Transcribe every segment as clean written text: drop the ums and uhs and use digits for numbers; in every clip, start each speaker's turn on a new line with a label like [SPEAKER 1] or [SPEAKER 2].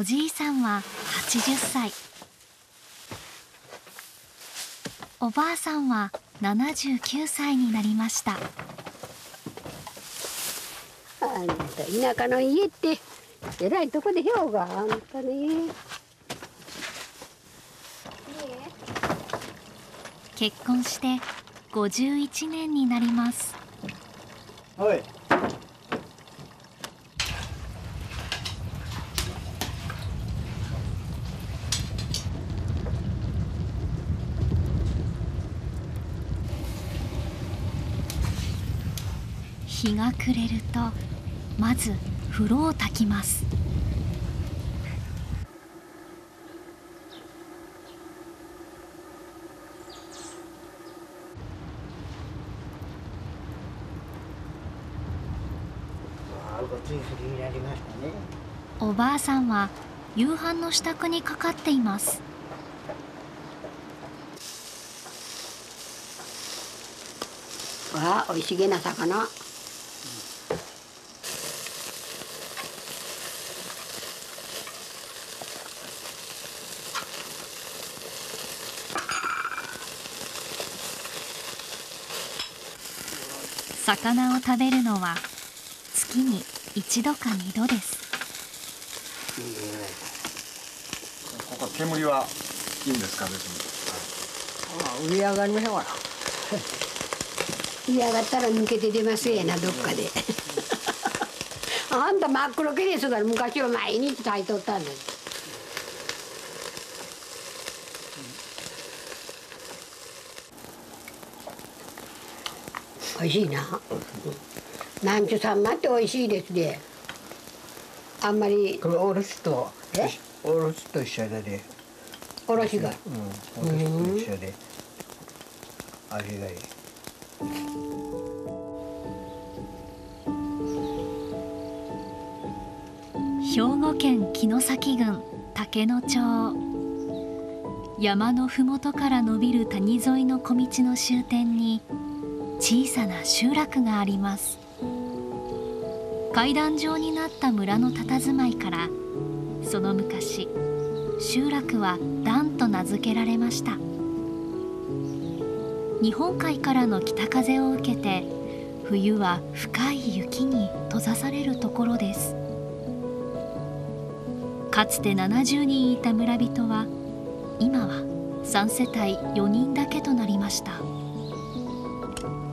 [SPEAKER 1] おじいさんは80歳、おばあさんは79歳になりました。
[SPEAKER 2] あんた田舎の家ってえらいとこでようがあんたね。
[SPEAKER 1] 結婚して51年になります。
[SPEAKER 3] はい。
[SPEAKER 1] 日が暮れるとまず風呂を炊きます。おばあさんは夕飯の支度にかかっています。
[SPEAKER 2] わあ、おいしげな魚。
[SPEAKER 1] 魚を食べるのは月に1度か2度です。
[SPEAKER 4] ここ煙はいいんですか、別に。
[SPEAKER 3] ああ、売り上がりましょうかな。
[SPEAKER 2] 嫌がったら抜けて出ますやな、どっかで。あんた真っ黒けですから昔は毎日炊いとったんです。おいしいな。なんちゅさんまっておいしいですね。あんまり。
[SPEAKER 3] これおろしと
[SPEAKER 2] え？
[SPEAKER 3] おろしと一緒でね。
[SPEAKER 2] おろしが。
[SPEAKER 3] おろしと一緒で味がいい。
[SPEAKER 1] 兵庫県城崎郡竹野町。山のふもとから伸びる谷沿いの小道の終点に小さな集落があります。階段状になった村の佇まいからその昔集落は段と名付けられました。日本海からの北風を受けて冬は深い雪に閉ざされるところです。かつて70人いた村人は今は3世帯4人だけとなりました。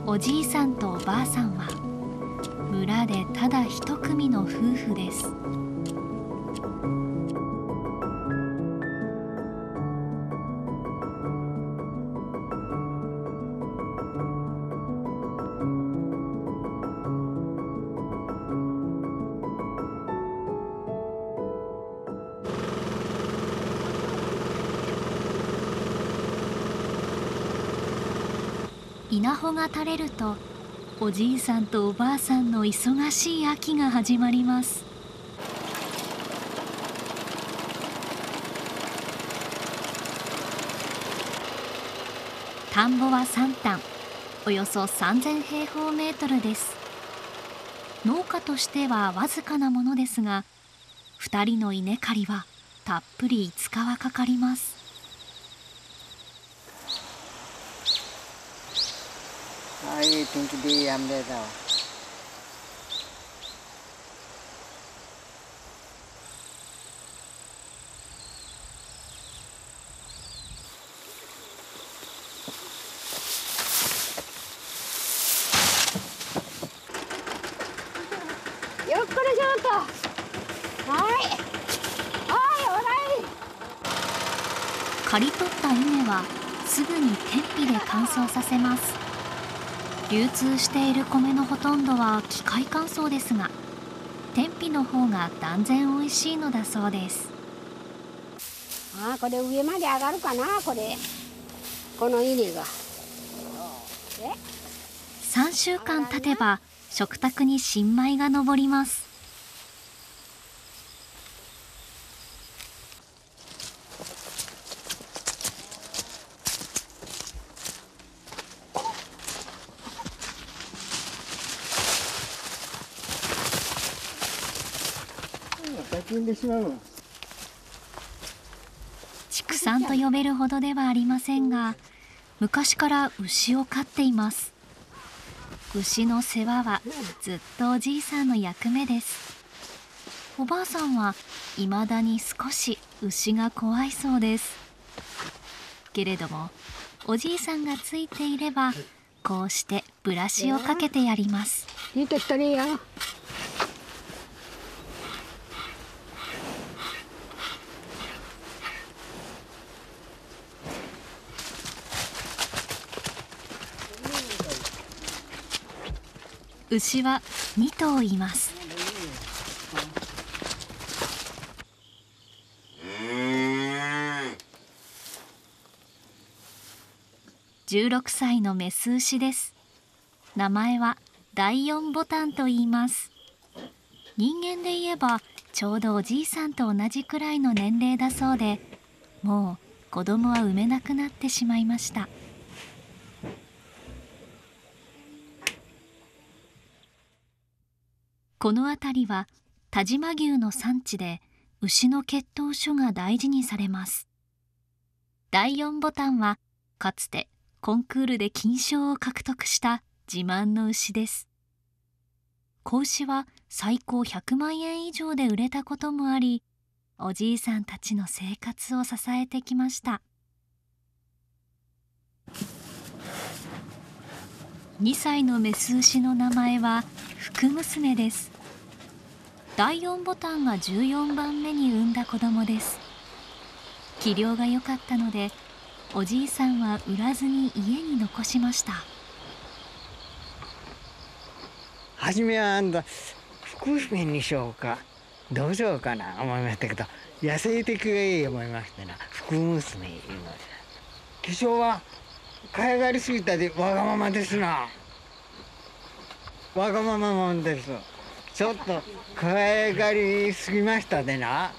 [SPEAKER 1] おじいさんとおばあさんは村でただ一組の夫婦です。稲穂が垂れるとおじいさんとおばあさんの忙しい秋が始まります。田んぼは3反、およそ3000平方メートルです。農家としてはわずかなものですが、2人の稲刈りはたっぷり5日はかかります。
[SPEAKER 3] ああ、いい天気でやんでたわ。
[SPEAKER 2] よっこらしょと。はい。はい、おらい。
[SPEAKER 1] 刈り取った稲はすぐに天日で乾燥させます。流通している米のほとんどは機械乾燥ですが、天日の方が断然美味しいのだそうです。
[SPEAKER 2] ああ、これ上まで上がるかな、これ。この稲が。
[SPEAKER 1] 3週間経てば食卓に新米が上ります。
[SPEAKER 3] 炊きんでしまう。
[SPEAKER 1] んと呼べるほどではありませんが、昔から牛を飼っています。牛の世話はずっとおじいさんの役目です。おばあさんは未だに少し牛が怖いそうです。けれどもおじいさんがついていれば、こうしてブラシをかけてやります。
[SPEAKER 2] いいとしたらいいよ。
[SPEAKER 1] 牛は2頭います。16歳のメス牛です。名前は第4ボタンと言います。人間で言えばちょうどおじいさんと同じくらいの年齢だそうで、もう子供は産めなくなってしまいました。この辺りは但馬牛の産地で、牛の血統書が大事にされます。第4ボタンはかつてコンクールで金賞を獲得した自慢の牛です。子牛は最高100万円以上で売れたこともあり、おじいさんたちの生活を支えてきました。2歳のメス牛の名前は福娘です。第4ボタンが14番目に産んだ子供です。器量が良かったので、おじいさんは売らずに家に残しました。
[SPEAKER 5] 初めは福娘にしようかどうしようかな思いましたけど、野生的がいい思いましてな、福娘言いました。気性はかやがりすぎたでわがままですな。わがままもんです。ちょっとかやがりすぎましたでな。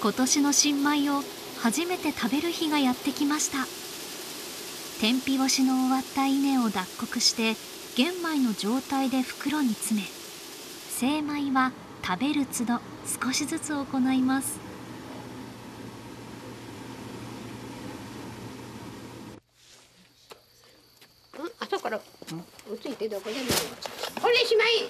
[SPEAKER 1] 今年の新米を初めて食べる日がやってきました。天日干しの終わった稲を脱穀して玄米の状態で袋に詰め、精米は食べる都度少しずつ行います。
[SPEAKER 2] 朝からついてどこでもこれしまい。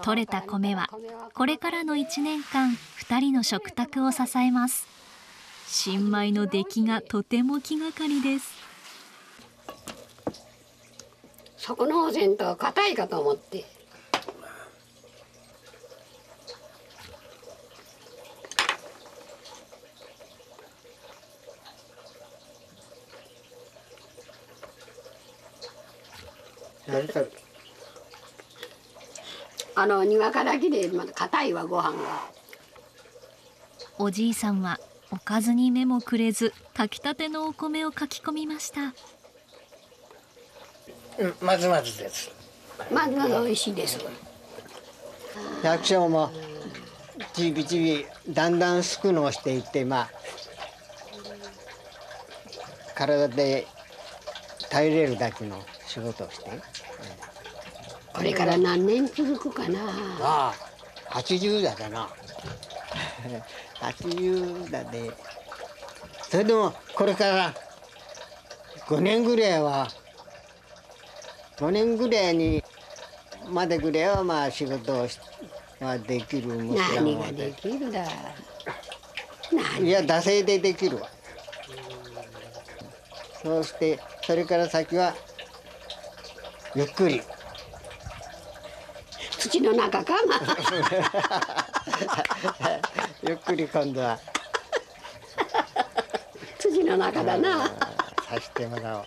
[SPEAKER 1] 取れた米はこれからの1年間2人の食卓を支えます。新米の出来がとても気がかりです。
[SPEAKER 2] そこのせんと硬いかと思って。庭からきれいまだ硬いわご飯が。
[SPEAKER 1] おじいさんはおかずに目もくれず炊きたてのお米をかき込みました。
[SPEAKER 5] まずまずです。
[SPEAKER 2] まずまず美味しいです。
[SPEAKER 5] 百姓もちびちびだんだん少のしていって、体で耐えれるだけの仕事をして。
[SPEAKER 2] これから何年続くかな。
[SPEAKER 5] ああ、80だでな。80だで。それでもこれから5年ぐらいは、5年ぐらいにまでぐらいは仕事をはできる。
[SPEAKER 2] 何ができるだ。
[SPEAKER 5] いや、惰性でできるわ。そうしてそれから先はゆっくり。
[SPEAKER 2] 土の中かな。
[SPEAKER 5] ゆっくり今度は
[SPEAKER 2] 土の中だな。
[SPEAKER 5] さしてもらおう。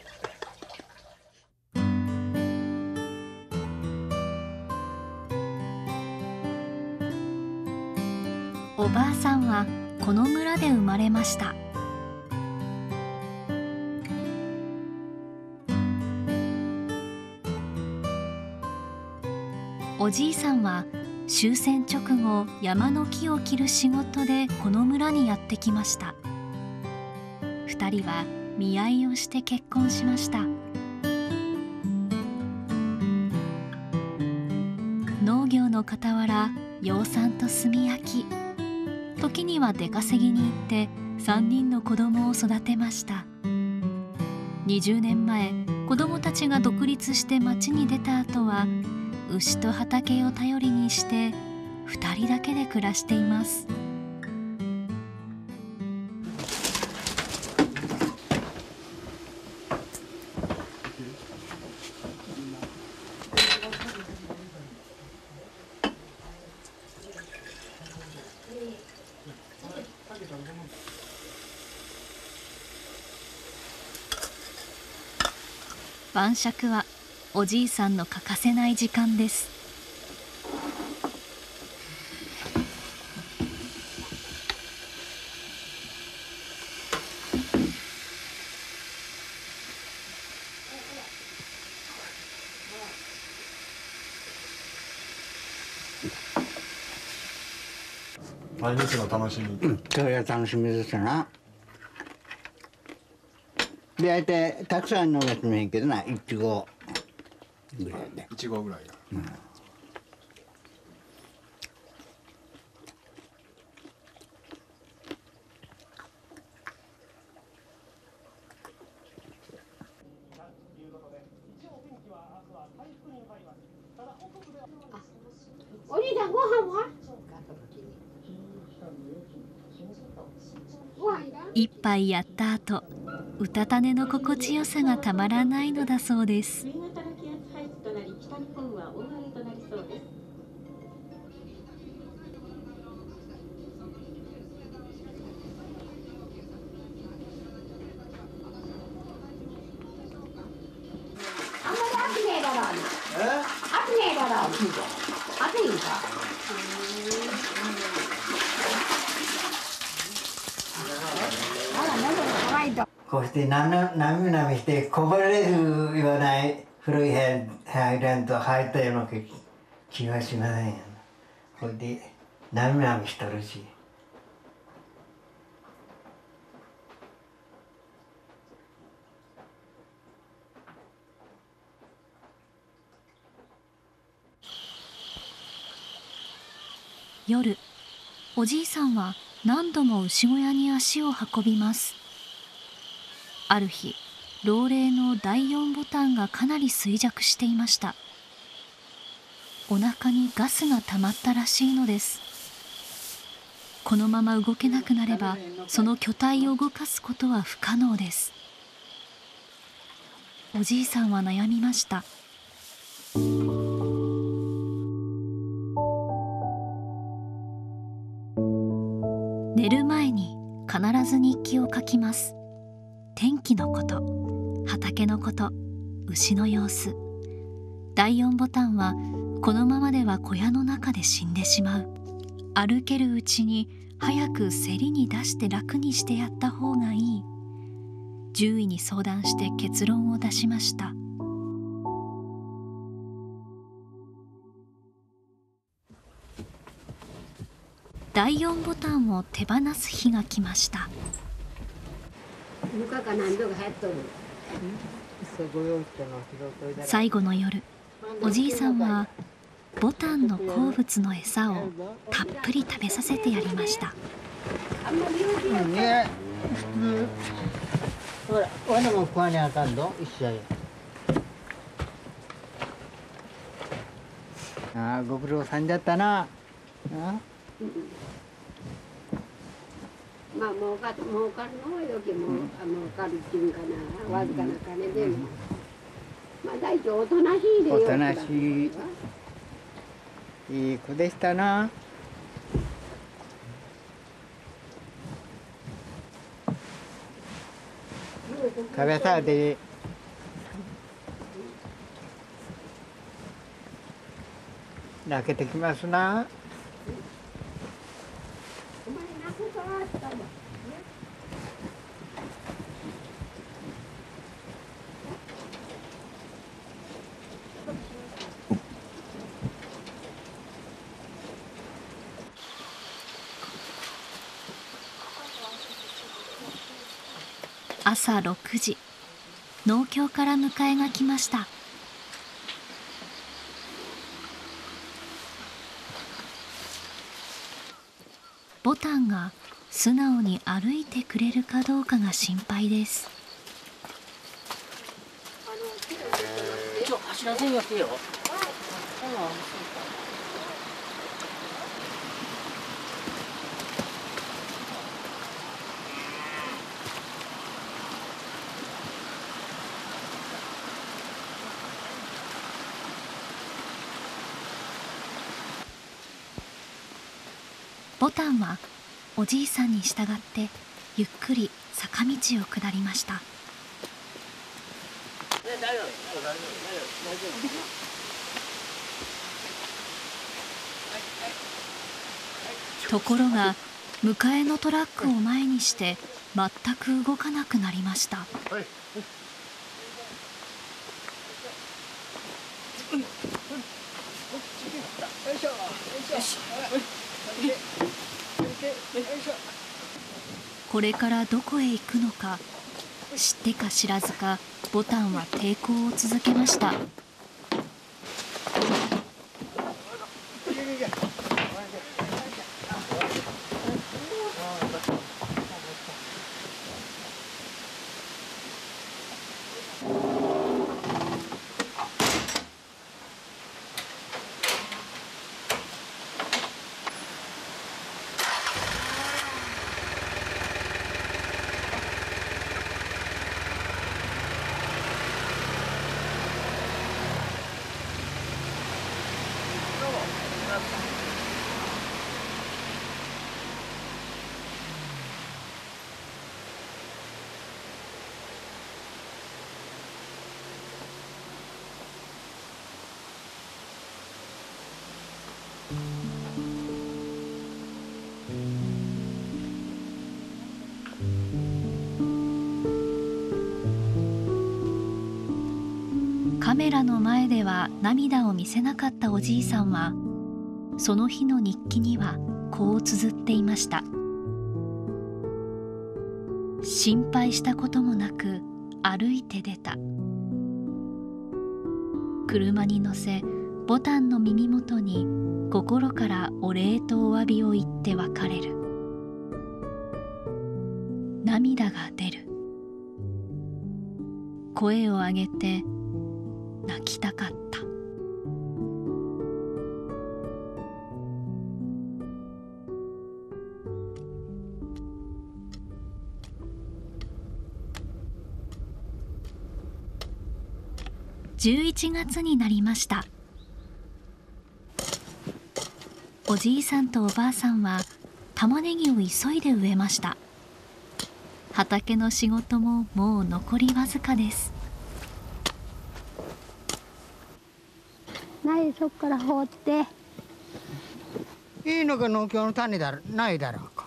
[SPEAKER 1] おばあさんはこの村で生まれました。おじいさんは終戦直後、山の木を切る仕事でこの村にやってきました。2人は見合いをして結婚しました。農業の傍ら養蚕と炭焼き、時には出稼ぎに行って3人の子供を育てました。20年前、子供たちが独立して町に出た後は牛と畑を頼りにして2人だけで暮らしています。晩酌はおじいさんの欠かせない時間です。
[SPEAKER 4] 毎日の楽しみ。
[SPEAKER 5] それは楽しみですな。で、大体たくさんのやつもいいけどな、1合ぐらいで。
[SPEAKER 4] 1合ぐらい。
[SPEAKER 2] お兄さん、ご飯は？
[SPEAKER 1] 一杯やった後、うたた寝の心地よさがたまらないのだそうです。
[SPEAKER 2] あんまり暑ねえだろうな。暑ねえだろう。暑いんか。
[SPEAKER 5] こうしてなみなみしてこぼれるような古い部屋入らんと入ったような気がしませんよ。こうやってなみなみしとるし。
[SPEAKER 1] 夜、おじいさんは何度も牛小屋に足を運びます。ある日、老齢の第4ボタンがかなり衰弱していました。お腹にガスが溜まったらしいのです。このまま動けなくなれば、その巨体を動かすことは不可能です。おじいさんは悩みました。寝る前に必ず日記を書きます。天気のこと、畑のこと、牛の様子。第4ボタンはこのままでは小屋の中で死んでしまう。歩けるうちに早く競りに出して楽にしてやった方がいい。獣医に相談して結論を出しました。第4ボタンを手放す日が来ました。最後の夜、おじいさんはボタンの好物の餌をたっぷり食べさせてやりました。
[SPEAKER 5] ほら、わなも食わにあかんの一緒に。ああ、ご苦労さんだったな。
[SPEAKER 2] まあ儲かるのはよきも儲かるっていうかな、わずかな金でも、まあ大体おとなしいでよ。
[SPEAKER 5] おとなしい、いい子でしたな。食べさで泣けてきますな。
[SPEAKER 1] 朝6時、農協から迎えが来ました。ボタンが素直に歩いてくれるかどうかが心配です。
[SPEAKER 5] 走らせんよってよ。
[SPEAKER 1] ボタンはおじいさんに従ってゆっくり坂道を下りました。ところが迎えのトラックを前にして全く動かなくなりました。これからどこへ行くのか知ってか知らずかボタンは抵抗を続けました。カメラの前では涙を見せなかったおじいさんはその日の日記にはこう綴っていました。心配したこともなく歩いて出た。車に乗せボタンの耳元に心からお礼とお詫びを言って別れる。涙が出る。声を上げて泣きたかった。11月になりました。おじいさんとおばあさんは玉ねぎを急いで植えました。畑の仕事ももう残りわずかです。
[SPEAKER 2] 苗そっから放って
[SPEAKER 5] いいのが農協の種だろないだろうか。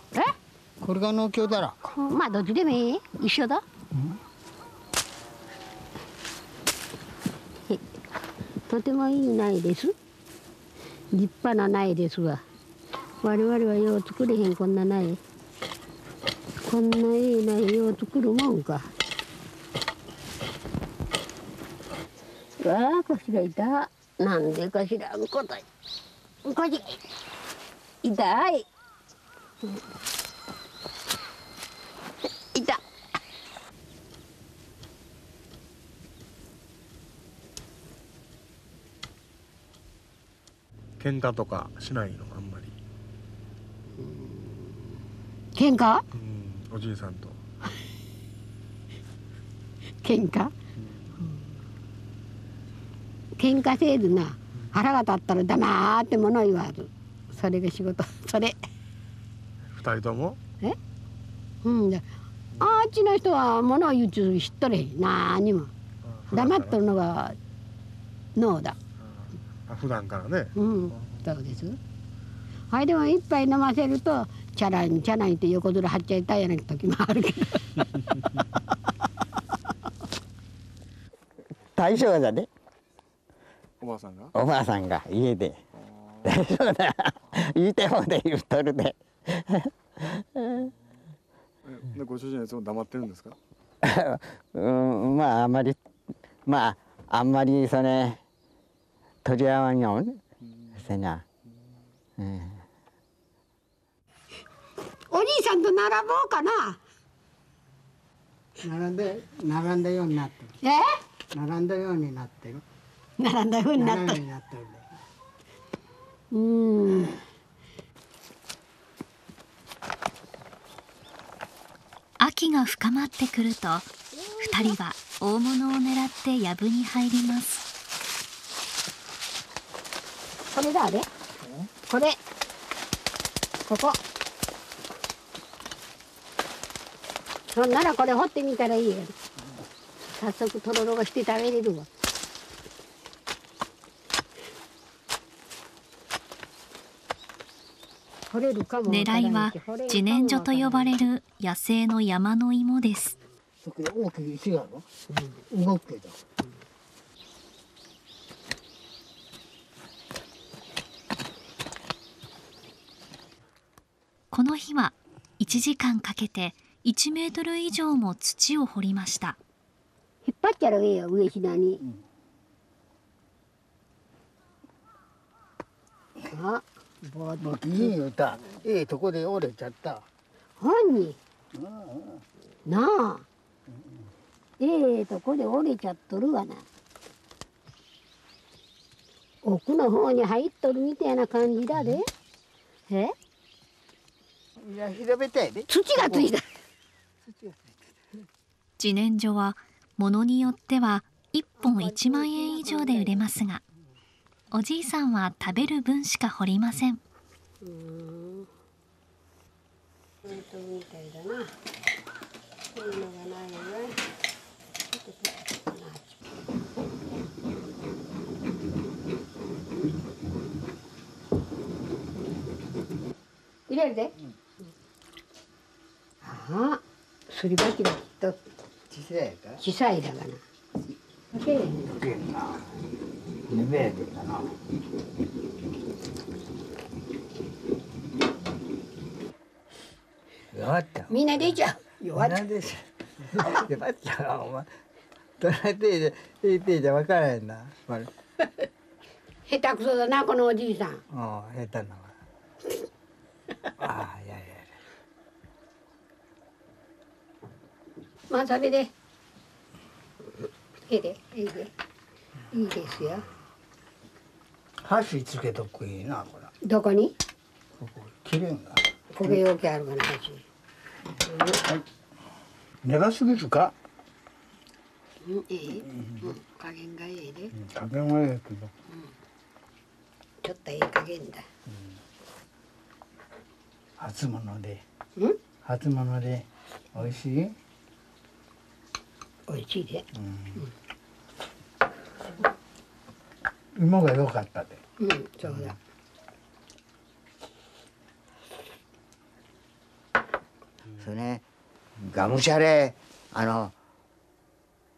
[SPEAKER 5] これが農協だろうか。
[SPEAKER 2] まあどっちでもいい、一緒だ。とてもいい苗です。立派な苗ですわ。我々はよう作れへん、こんな苗。こんないい苗よう作るもんか。うわあ、こしらいた。なんでかしらんことい。こじ痛い。痛。
[SPEAKER 4] 喧嘩とかしないのあんまり。
[SPEAKER 2] 喧嘩？
[SPEAKER 4] おじいさんと。
[SPEAKER 2] 喧嘩？喧嘩せずな、腹が立ったら黙って物言わず、それが仕事。それ
[SPEAKER 4] 二人とも？
[SPEAKER 2] あっちの人は物を言うちゅう知っとれへん。何にも黙っとるのが脳だ。
[SPEAKER 4] 普段からね。
[SPEAKER 2] そうです。はい、でも一杯飲ませるとチャランチャランって横面張っちゃいたいような時もあるけど。
[SPEAKER 5] 大将だね。
[SPEAKER 4] おばあさんが？
[SPEAKER 5] おばあさんが家で大丈夫だ言うてもで言うとるで。
[SPEAKER 4] ご主人はいつも黙ってるんですか？
[SPEAKER 5] まああんまりそれ取り合わんようせな。
[SPEAKER 2] お兄さんと並ぼうかな。
[SPEAKER 5] 並んだようになってる。並んだようになってる。
[SPEAKER 2] 並んだ風になった。
[SPEAKER 5] 斜めになってるね。
[SPEAKER 1] 秋が深まってくると2人は大物を狙って藪に入ります。
[SPEAKER 2] これだね。これ。ここ。そんならこれ掘ってみたらいいよ。早速とろろがして食べれるわ。掘れるかもわからん
[SPEAKER 1] 狙いは自然薯と呼ばれる野生の山の芋です。
[SPEAKER 5] そこで大きい石がある。動くけど。
[SPEAKER 1] この日は1時間かけて1メートル以上も土を掘りました。
[SPEAKER 2] 引っ張っちゃうよ上下に。あ、
[SPEAKER 5] もういいよた。とこで折れちゃった。
[SPEAKER 2] 本に。なあ。とこで折れちゃっとるわな。奥の方に入っとるみたいな感じだで。
[SPEAKER 5] いや平べったいで。
[SPEAKER 2] 土がついた。
[SPEAKER 1] 自然薯はものによっては1本1万円以上で売れますが、おじいさんは食べる分しか掘りません。
[SPEAKER 2] 入れるで。ああ、すり鉢だきっと
[SPEAKER 5] 小さいか。
[SPEAKER 2] 小さいだからな。きれいね。
[SPEAKER 5] きれいな。ねべやでかな。弱った。
[SPEAKER 2] みんな出ちゃう。弱っちゃう。
[SPEAKER 5] でしょ。弱っちゃうお前。どないてじゃ分からへんな。
[SPEAKER 2] 下手くそだなこのおじいさん。
[SPEAKER 5] 下手なわ。ああ、いやいや。
[SPEAKER 2] まあ食べで。いいですよ。
[SPEAKER 5] 箸つけとくいいなこれ。
[SPEAKER 2] どこに？
[SPEAKER 5] ここ切れんが。
[SPEAKER 2] 焦げようけあるかな箸。
[SPEAKER 5] 長すぎるか？
[SPEAKER 2] 加減がいいで。
[SPEAKER 5] 加減はいいけど。
[SPEAKER 2] ちょっといい加減だ。
[SPEAKER 5] 初物で。初物で美味しい？
[SPEAKER 2] 美味しいで。
[SPEAKER 5] 芋が良かったで。
[SPEAKER 2] そうだ。
[SPEAKER 5] それがむしゃれ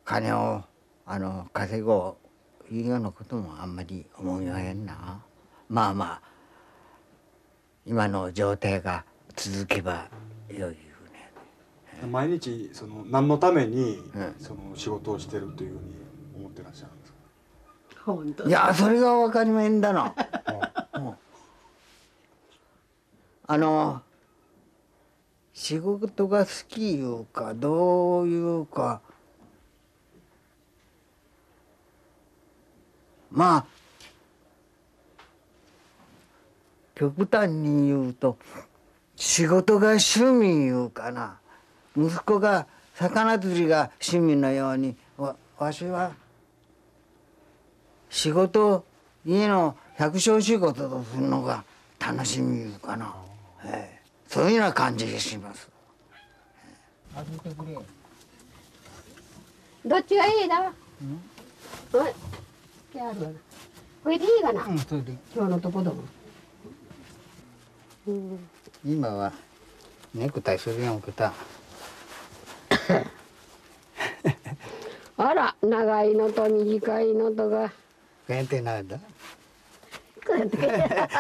[SPEAKER 5] 金を稼ごういうようなこともあんまり思いませんな。まあまあ今の状態が続けば良い。
[SPEAKER 4] 毎日何のために仕事をしてるというふうに思ってらっしゃるんですか。
[SPEAKER 2] 本当。
[SPEAKER 5] いやそれが分かりまへんだな。仕事が好きいうかどういうかまあ極端に言うと仕事が趣味いうかな。息子が魚釣りが趣味のようにわしは仕事家の百姓仕事とするのが楽しみいうかな、そういうような感じがします。
[SPEAKER 2] どっちがいいだ？これでいいかな？
[SPEAKER 5] それで
[SPEAKER 2] 今日のとこども。
[SPEAKER 5] 今はネクタイするよんくた。
[SPEAKER 2] あら、長いのと短いのとが。
[SPEAKER 5] こうやってなんだ。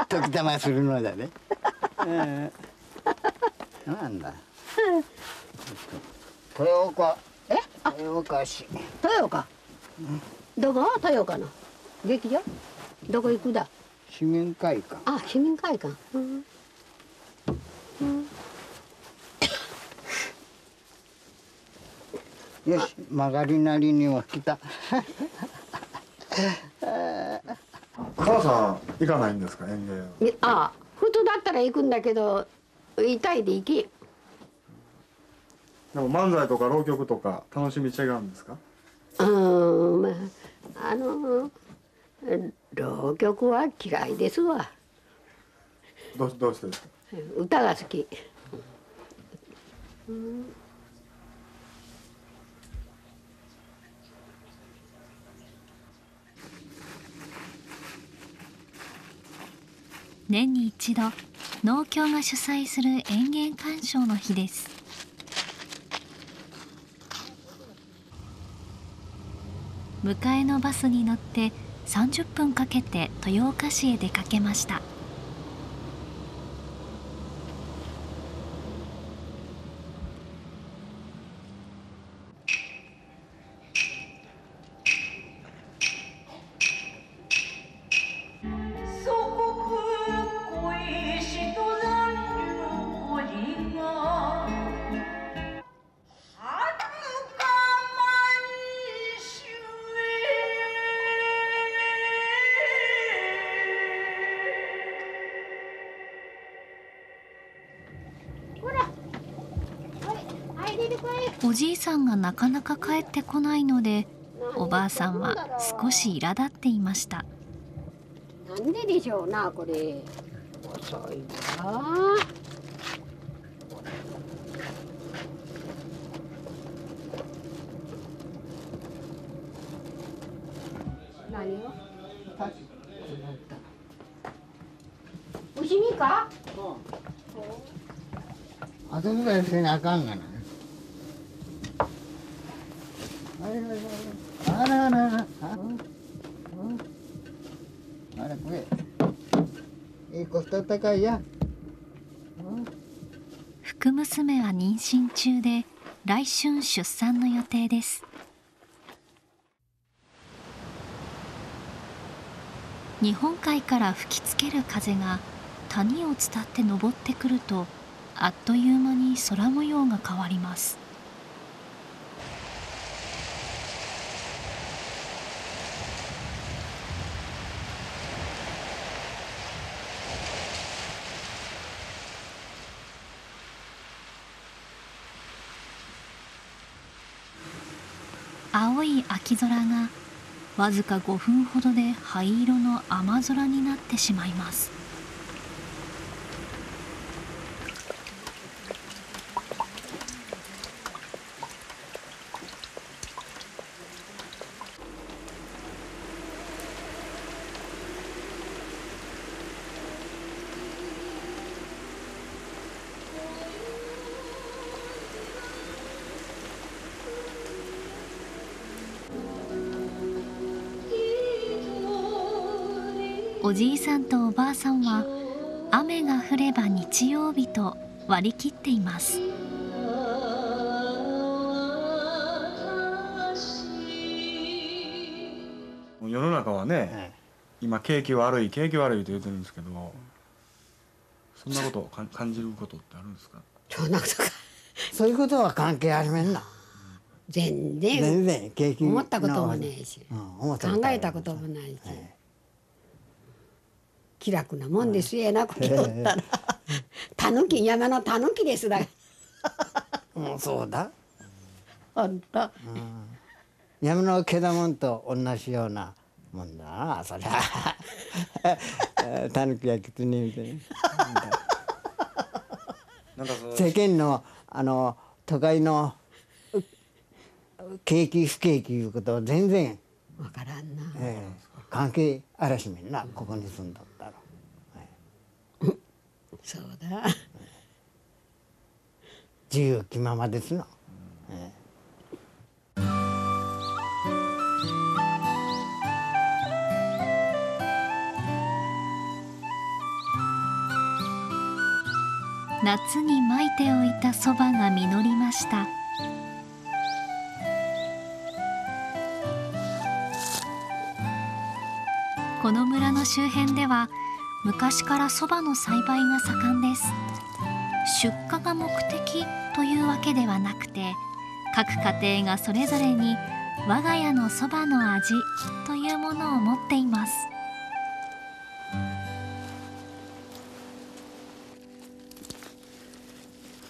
[SPEAKER 5] 時たまするのだね。なんだ。豊岡。豊岡市。
[SPEAKER 2] 豊岡。どこ？豊岡の。劇場？どこ行くだ？
[SPEAKER 5] 市民会館。
[SPEAKER 2] あ、市民会館。
[SPEAKER 5] よし、曲がりなりには来た。
[SPEAKER 4] 母さん行かないんですか、園芸？
[SPEAKER 2] ああ、普通だったら行くんだけど、痛いで行け。
[SPEAKER 4] でも漫才とか浪曲とか楽しみ違うんですか？
[SPEAKER 2] まあ浪曲は嫌いですわ。
[SPEAKER 4] どうしてですか？
[SPEAKER 2] 歌が好き。
[SPEAKER 1] 年に一度農協が主催する園芸鑑賞の日です。迎えのバスに乗って30分かけて豊岡市へ出かけました。おじいさんがなかなか帰ってこないので、おばあさんは少し苛立っていました。
[SPEAKER 2] なんででしょうな、これ。遅いな。何を？牛にか？
[SPEAKER 5] あそこまでせなあかんがな。あらあらあら。あれこれ。いい子と高いや。
[SPEAKER 1] 福娘は妊娠中で来春出産の予定です。日本海から吹きつける風が谷を伝って登ってくると、あっという間に空模様が変わります。青い秋空がわずか5分ほどで灰色の雨空になってしまいます。おじいさんとおばあさんは雨が降れば日曜日と割り切っています。
[SPEAKER 4] 世の中はね、今景気悪いと言ってるんですけど、そんなことを感じることってあるんですか？
[SPEAKER 2] そんなことか。
[SPEAKER 5] そういうことは関係ありめんな。
[SPEAKER 2] 全然
[SPEAKER 5] 景気
[SPEAKER 2] 思ったこともないし、
[SPEAKER 5] 考
[SPEAKER 2] 考えたこともないし、気楽なもんですよな、これおったら。タヌキ、山のタヌキですだ。
[SPEAKER 5] そうだ。
[SPEAKER 2] ほんと。
[SPEAKER 5] 山のけだもんと同じようなもんだな、そりゃ。タヌキやキツネみたいな。世間の都会の景気不景気いうことは全然
[SPEAKER 2] わからんな。
[SPEAKER 5] 関係あらしめんな、ここに住んだったら。
[SPEAKER 2] そうだ。
[SPEAKER 5] 自由気ままですの。
[SPEAKER 1] 夏にまいておいたそばが実りました。この村の周辺では昔からそばの栽培が盛んです。出荷が目的というわけではなくて、各家庭がそれぞれに我が家のそばの味というものを持っています。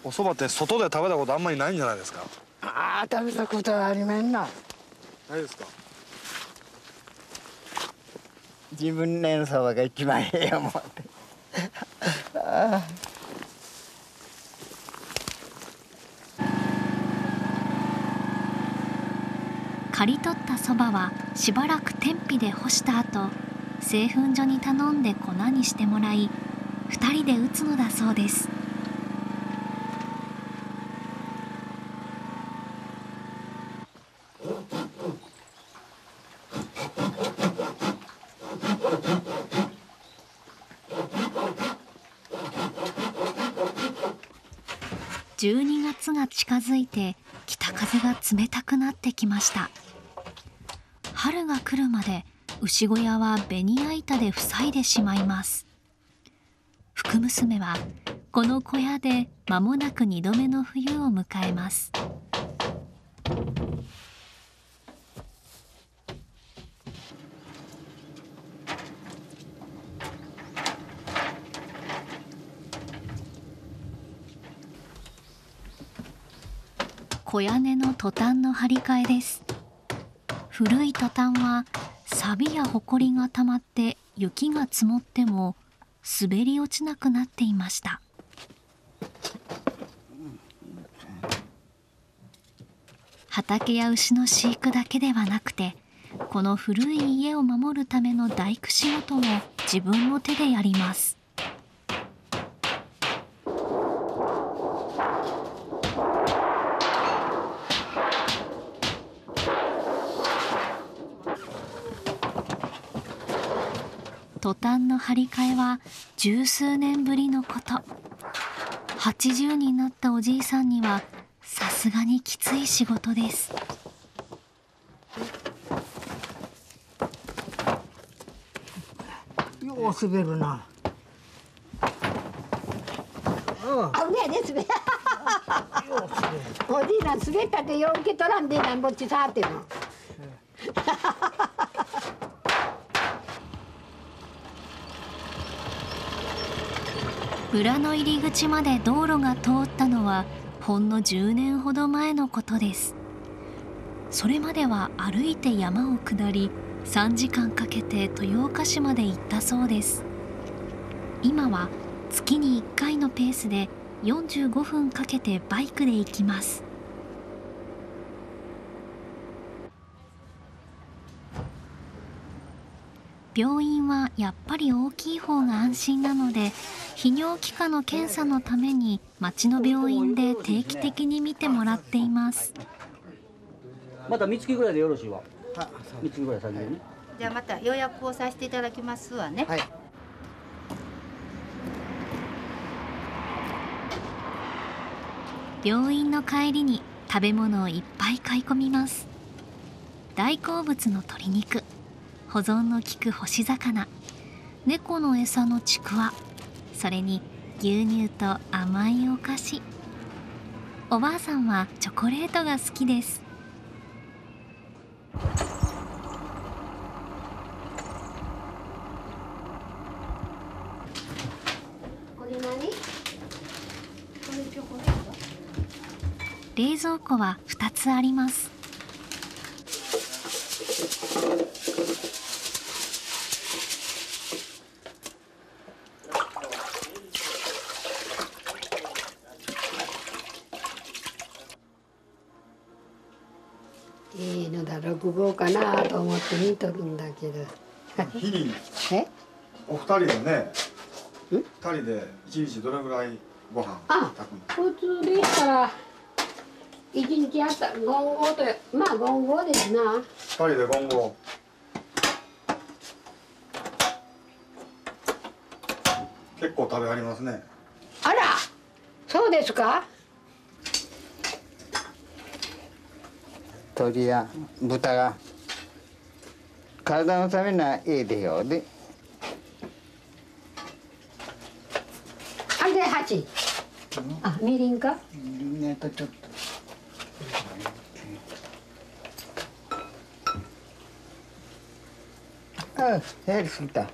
[SPEAKER 4] お蕎麦って外で食べたことあんまりないんじゃないですか。
[SPEAKER 5] ああ、食べたことはありまんな。
[SPEAKER 4] ないですか。
[SPEAKER 5] 自分のそばが一番ええよ思って
[SPEAKER 1] 刈り取ったそばはしばらく天日で干した後、製粉所に頼んで粉にしてもらい、2人で打つのだそうです。12月が近づいて北風が冷たくなってきました。春が来るまで牛小屋はベニヤ板で塞いでしまいます。福娘はこの小屋で間もなく2度目の冬を迎えます。小屋根のトタンの張り替えです。古いトタンは錆やほこりがたまって雪が積もっても滑り落ちなくなっていました。畑や牛の飼育だけではなくて、この古い家を守るための大工仕事も自分の手でやります。トタンの張り替えは十数年ぶりのこと。80になったおじいさんにはさすがにきつい仕事です。
[SPEAKER 5] よう滑るな。
[SPEAKER 2] あ、ねえね滑る。おじいさん滑ったってよう受け取らんでなんぼっち触ってるの。
[SPEAKER 1] 村の入り口まで道路が通ったのはほんの10年ほど前のことです。それまでは歩いて山を下り3時間かけて豊岡市まで行ったそうです。今は月に1回のペースで45分かけてバイクで行きます。病院はやっぱり大きい方が安心なので、泌尿器科の検査のために町の病院で定期的に見てもらっています。
[SPEAKER 6] また3月ぐらいでよろしいわ。3月ぐらい先に。
[SPEAKER 7] じゃあまた予約をさせていただきますわね。
[SPEAKER 5] はい。
[SPEAKER 1] 病院の帰りに食べ物をいっぱい買い込みます。大好物の鶏肉、保存の利く干し魚、猫の餌のちくわ、それに牛乳と甘いお菓子。おばあさんはチョコレートが好きです。
[SPEAKER 2] これ何？これチョコレート？
[SPEAKER 1] 冷蔵庫は2つあります。
[SPEAKER 2] いいのだ6号かなと思って見とるんだけど。
[SPEAKER 4] 日に
[SPEAKER 2] え？
[SPEAKER 4] お二人でね、2人で1日どれぐらいご飯炊くの？
[SPEAKER 2] 普通でしたら1日あった5合とまあ5合ですな。
[SPEAKER 4] 2人で5合。結構食べはりますね。
[SPEAKER 2] あら、そうですか？
[SPEAKER 5] 鳥や豚が体のためにはええでよで。
[SPEAKER 2] あれで8。あ、みりんか？
[SPEAKER 5] みりんとちょっと。あ、やはりすぎた。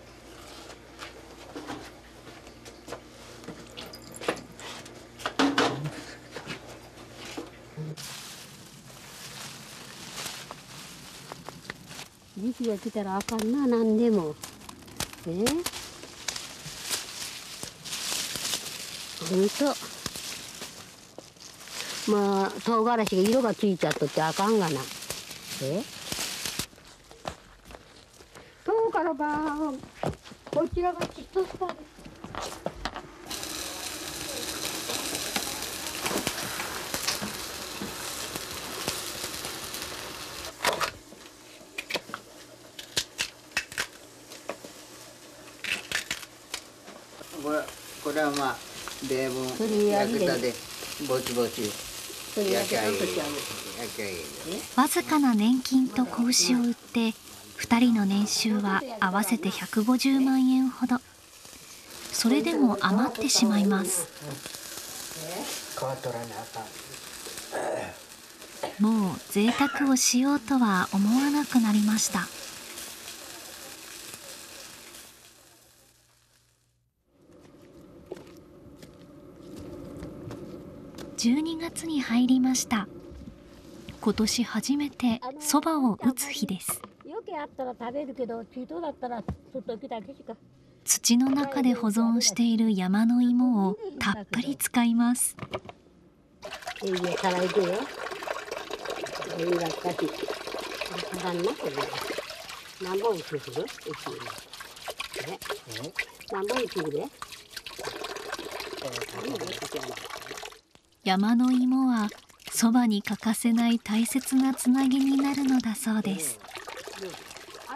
[SPEAKER 2] 時期が来たらあかんな、何でも。ほんと。まあ唐辛子が色がついちゃっとってあかんがな。唐からばこちらがちっとした。
[SPEAKER 5] これはまあ例文焼けたでぼちぼち焼きゃいい。
[SPEAKER 1] わずかな年金と子牛を売って2人の年収は合わせて150万円ほど。それでも余ってしまいます。もう贅沢をしようとは思わなくなりました。12月に入りました。今年初めてそばを打つ日です。
[SPEAKER 2] よけあったら食べるけど、中途だったらちょっとだけしか。
[SPEAKER 1] 土の中で保存している山の芋をたっぷり使います。
[SPEAKER 2] いや、辛いけよ。いいがっかし。辛んなこれ。何本打つくる？何本打つくる？
[SPEAKER 1] 山の芋はそばに欠かせない大切なつなぎになるのだそうです。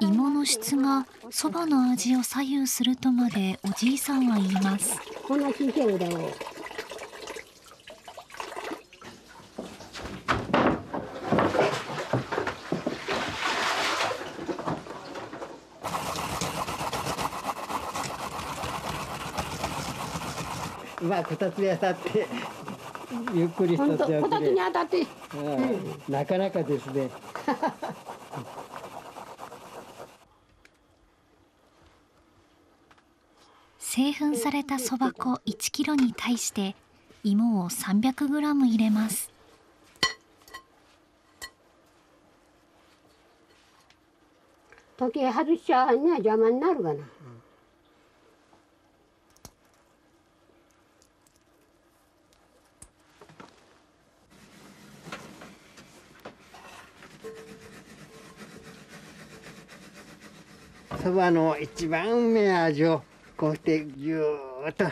[SPEAKER 1] 芋の質がそばの味を左右するとまでおじいさんは言います。
[SPEAKER 2] こんなちっちゃいだよ。
[SPEAKER 5] まあこたつに当たってゆっくり一つや
[SPEAKER 2] こたつに当たって、
[SPEAKER 5] なかなかですね。
[SPEAKER 1] 製粉されたそば粉1キロに対して芋を300グラム入れます。
[SPEAKER 2] 時計外しちゃうには邪魔になるがな。
[SPEAKER 5] そばの一番うめえ味をこうしてぎゅーっと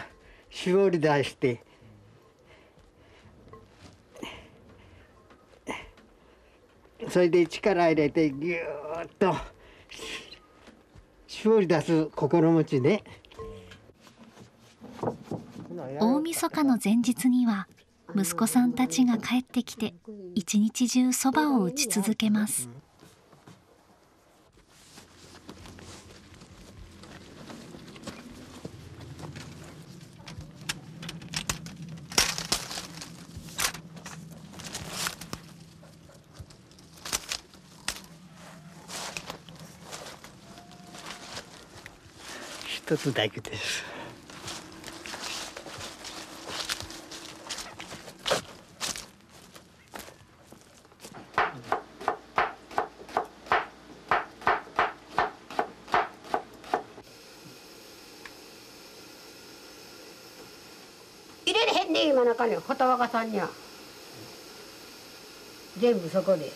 [SPEAKER 5] 絞り出して、それで力入れてぎゅーっと絞り出す心持ちで。
[SPEAKER 1] 大晦日の前日には息子さんたちが帰ってきて一日中そばを打ち続けます。
[SPEAKER 5] 一つだけです。
[SPEAKER 2] 入れれへんね今中に片若さんには全部そこで。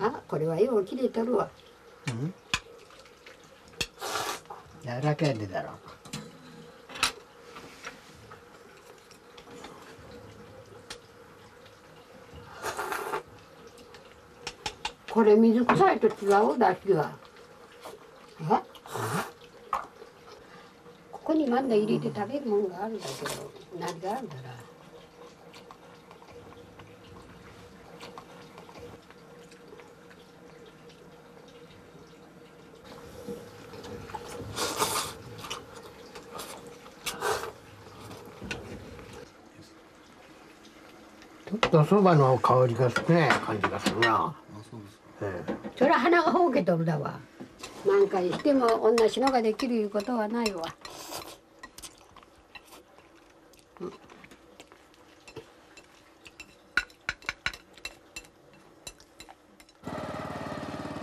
[SPEAKER 2] あ、これはよう切れとるわ。
[SPEAKER 5] 柔らかいでだろう。
[SPEAKER 2] これ水臭いと違うだしは。ここにまんだ入れて食べるもんがあるんだけど、何があるんだな。ちょっとそばの香りが少ない感じがするな。
[SPEAKER 4] あ、そうですか。
[SPEAKER 2] そりゃ鼻がほうけとるだわ。何回しても同じのができるいうことはないわ。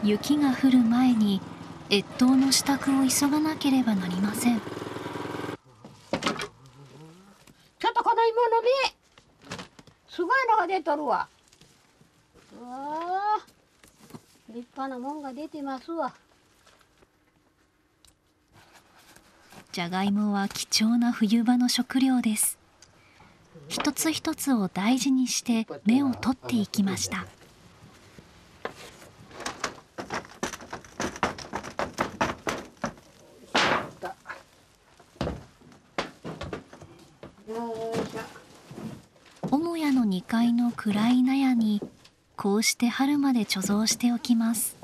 [SPEAKER 1] 雪が降る前に越冬の支度を急がなければなりません。
[SPEAKER 2] ちょっとこの芋の実すごいのが出とるわ。うわー、立派なもんが出てますわ。
[SPEAKER 1] じゃがいもは貴重な冬場の食料です。一つ一つを大事にして芽を取っていきました。母屋の2階の暗い納屋にこうして春まで貯蔵しておきます。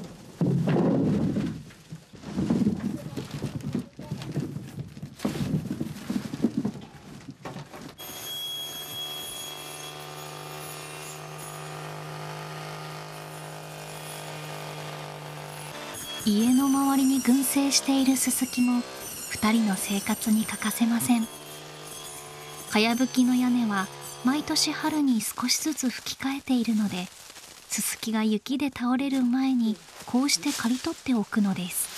[SPEAKER 1] 家の周りに群生しているススキも2人の生活に欠かせません。かやぶきの屋根は毎年春に少しずつ吹き替えているので、ススキが雪で倒れる前にこうして刈り取っておくのです。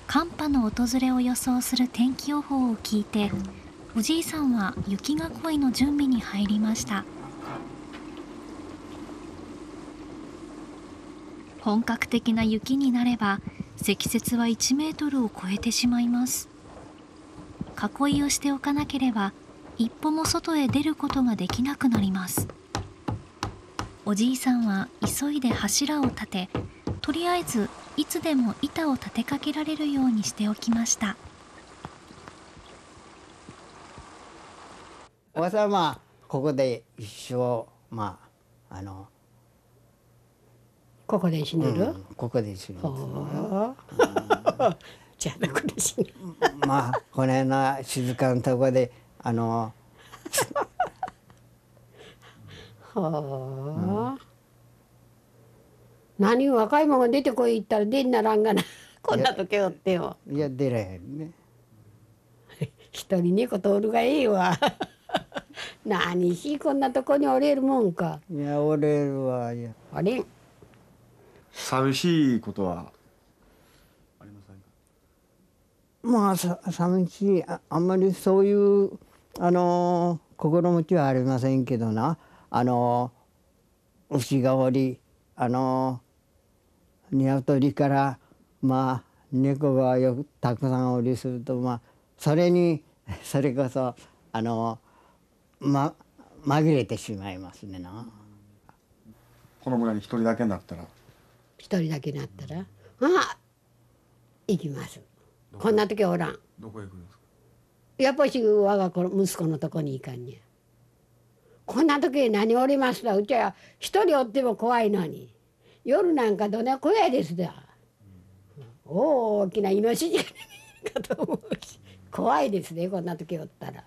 [SPEAKER 1] 寒波の訪れを予想する天気予報を聞いて、おじいさんは雪囲いの準備に入りました。本格的な雪になれば積雪は1メートルを超えてしまいます。囲いをしておかなければ一歩も外へ出ることができなくなります。おじいさんは急いで柱を立て、とりあえずいつでも板を立てかけられるようにしておきました。
[SPEAKER 5] おばさんはここで一生
[SPEAKER 2] ここで死ねる、
[SPEAKER 5] ここで死ぬ。
[SPEAKER 2] じゃあどこで死ぬ
[SPEAKER 5] まあこの辺の静かなとこで
[SPEAKER 2] はあ、何若いもんが出てこい言ったら出んならんがな。こんな時おってよ。
[SPEAKER 5] いや出らへんね。
[SPEAKER 2] 一人猫通るがいいわ。何しこんなとこにおれるもんか。
[SPEAKER 5] いやおれるわ。いや
[SPEAKER 2] あれん。
[SPEAKER 4] 寂しいことはありませんか？
[SPEAKER 5] まあ寂しい、あんまりそういう心持ちはありませんけどな、牛がおり鶏から猫がよくたくさんおりするとそれこそ紛れてしまいますねな。
[SPEAKER 4] この村に一人だけになったら。
[SPEAKER 2] 一人だけになったら行きます。こんな時おらん。
[SPEAKER 4] どこへ行くんですか？
[SPEAKER 2] やっぱし我が子息子のとこに行かんにゃ。こんな時何おりますだ。うちは一人おっても怖いのに、夜なんかどんな小屋ですだ。大きなイノシシかと思うし怖いですね、こんな時おったら。
[SPEAKER 4] や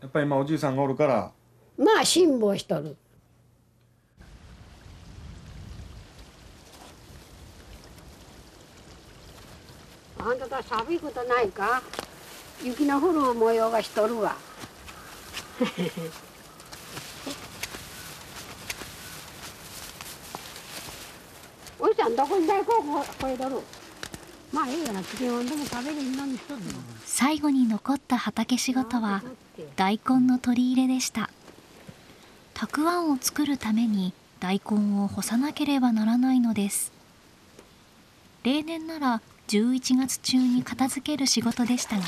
[SPEAKER 4] っぱり今おじいさんがおるから
[SPEAKER 2] 辛抱しとる。あんたと寒いことないか？雪の降る模様がしとるわ。おじさんどこに大根をこえとる？いいよな、漬物でも食べるのにしとるの。
[SPEAKER 1] 最後に残った畑仕事は大根の取り入れでした。たくあんを作るために大根を干さなければならないのです。例年なら11月中に片付ける仕事でしたが、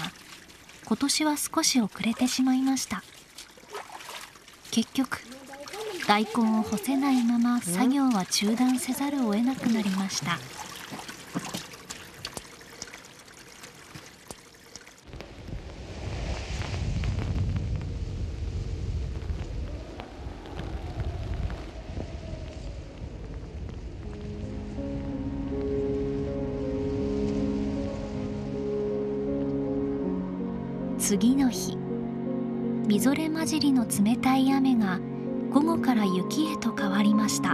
[SPEAKER 1] 今年は少し遅れてしまいました。結局大根を干せないまま作業は中断せざるを得なくなりました。次の日、みぞれ混じりの冷たい雨が午後から雪へと変わりました。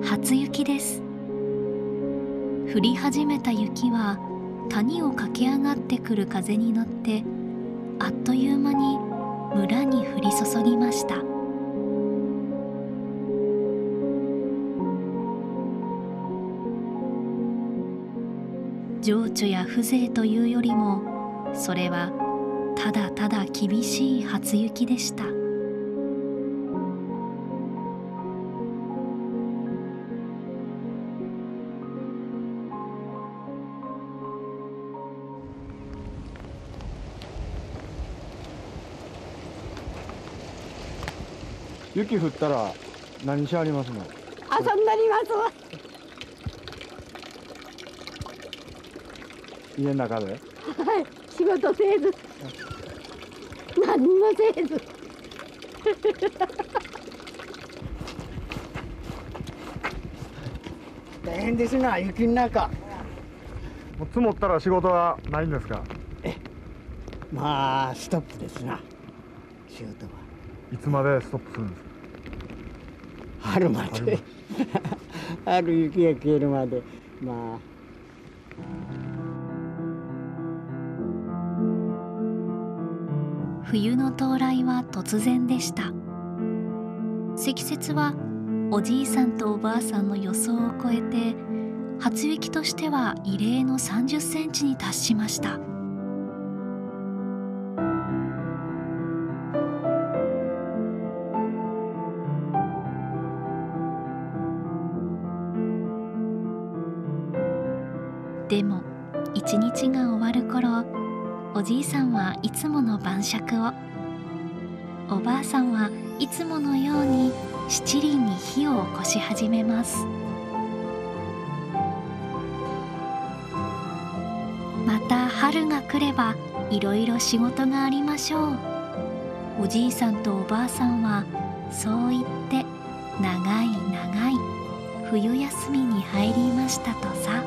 [SPEAKER 1] 初雪です。降り始めた雪は谷を駆け上がってくる風に乗ってあっという間に村に降り注ぎました。情緒や風情というよりも、それはただただ厳しい初雪でした。
[SPEAKER 4] 雪降ったら何しありますの？
[SPEAKER 2] 遊んだりますわ。
[SPEAKER 4] 家の中で？
[SPEAKER 2] はい、仕事せず何もせず
[SPEAKER 5] 大変ですな、雪の中。
[SPEAKER 4] もう積もったら仕事はないんですか？
[SPEAKER 5] まあストップですな、仕事は。
[SPEAKER 4] いつまでストップするんですか？
[SPEAKER 5] 春まで春雪が消えるまで。まあ
[SPEAKER 1] 冬の到来は突然でした。積雪はおじいさんとおばあさんの予想を超えて、初雪としては異例の30センチに達しました。でも一日が終わる頃、おじいさんはいつもの晩酌を、おばあさんはいつものように七輪に火を起こし始めます。また春が来ればいろいろ仕事がありましょう。おじいさんとおばあさんはそう言って長い長い冬休みに入りましたとさ。